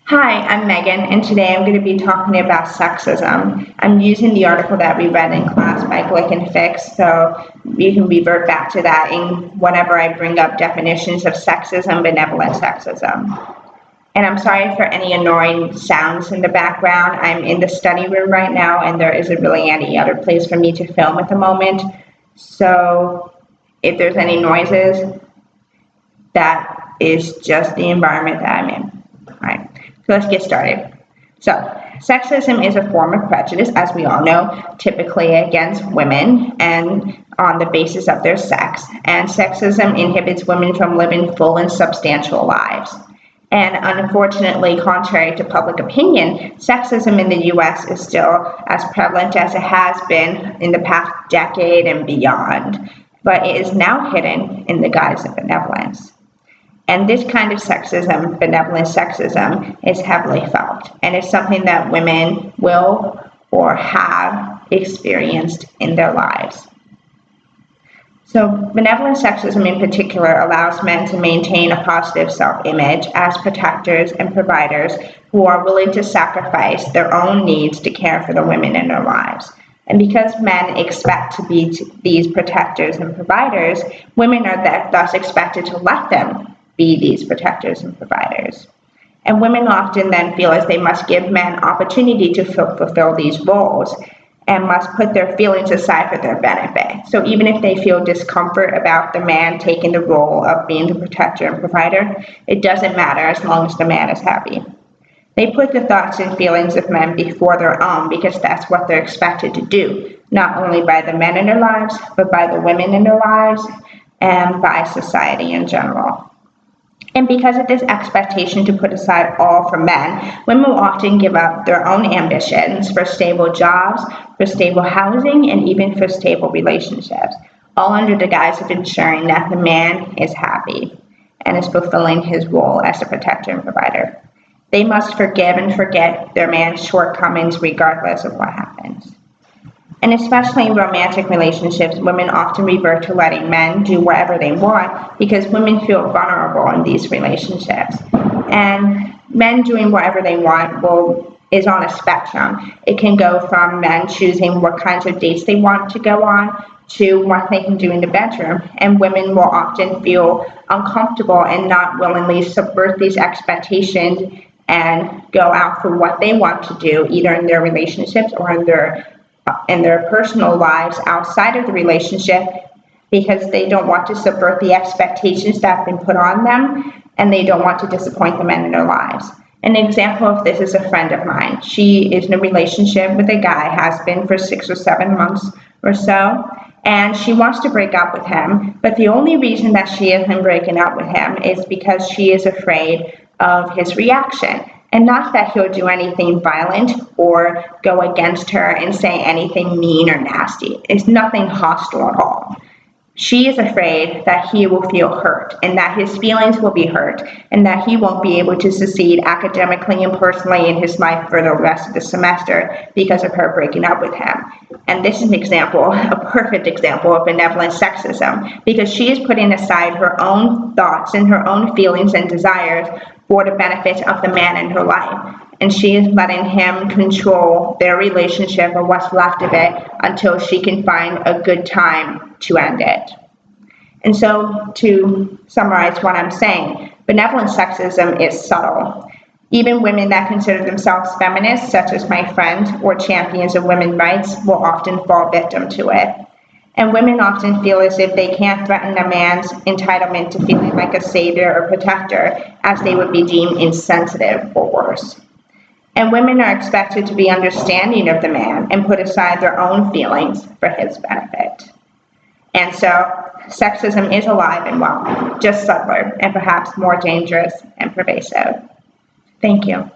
Hi, I'm Megan, and today I'm going to be talking about sexism. I'm using the article that we read in class by Glick and Fix, so you can revert back to that whenever I bring up definitions of sexism, benevolent sexism. And I'm sorry for any annoying sounds in the background. I'm in the study room right now, and there isn't really any other place for me to film at the moment. So if there's any noises, that is just the environment that I'm in. All right. So let's get started. So, sexism is a form of prejudice, as we all know, typically against women and on the basis of their sex. And sexism inhibits women from living full and substantial lives. And unfortunately, contrary to public opinion, sexism in the U.S. is still as prevalent as it has been in the past decade and beyond. But it is now hidden in the guise of benevolence. And this kind of sexism, benevolent sexism, is heavily felt, and it's something that women will or have experienced in their lives. So benevolent sexism in particular allows men to maintain a positive self-image as protectors and providers who are willing to sacrifice their own needs to care for the women in their lives. And because men expect to be these protectors and providers, women are thus expected to let them be these protectors and providers. And women often then feel as they must give men opportunity to fulfill these roles and must put their feelings aside for their benefit. So even if they feel discomfort about the man taking the role of being the protector and provider, it doesn't matter as long as the man is happy. They put the thoughts and feelings of men before their own because that's what they're expected to do, not only by the men in their lives, but by the women in their lives and by society in general. And because of this expectation to put aside all for men, women will often give up their own ambitions for stable jobs, for stable housing, and even for stable relationships, all under the guise of ensuring that the man is happy and is fulfilling his role as a protector and provider. They must forgive and forget their man's shortcomings regardless of what happens. And especially in romantic relationships, women often revert to letting men do whatever they want because women feel vulnerable in these relationships. And men doing whatever they want is on a spectrum. It can go from men choosing what kinds of dates they want to go on to what they can do in the bedroom. And women will often feel uncomfortable and not willingly subvert these expectations and go out for what they want to do, either in their relationships or in their personal lives outside of the relationship, because they don't want to subvert the expectations that have been put on them, and they don't want to disappoint the men in their lives. An example of this is a friend of mine. She is in a relationship with a guy, has been for 6 or 7 months or so, and she wants to break up with him, but the only reason that she isn't breaking up with him is because she is afraid of his reaction. And not that he'll do anything violent or go against her and say anything mean or nasty. It's nothing hostile at all. She is afraid that he will feel hurt and that his feelings will be hurt and that he won't be able to succeed academically and personally in his life for the rest of the semester because of her breaking up with him. And this is a perfect example of benevolent sexism, because she is putting aside her own thoughts and her own feelings and desires for the benefit of the man in her life. And she is letting him control their relationship or what's left of it until she can find a good time to end it. And so, to summarize what I'm saying, benevolent sexism is subtle. Even women that consider themselves feminists, such as my friend, or champions of women's rights, will often fall victim to it. And women often feel as if they can't threaten a man's entitlement to feeling like a savior or protector, as they would be deemed insensitive or worse. And women are expected to be understanding of the man and put aside their own feelings for his benefit. And so, sexism is alive and well, just subtler and perhaps more dangerous and pervasive. Thank you.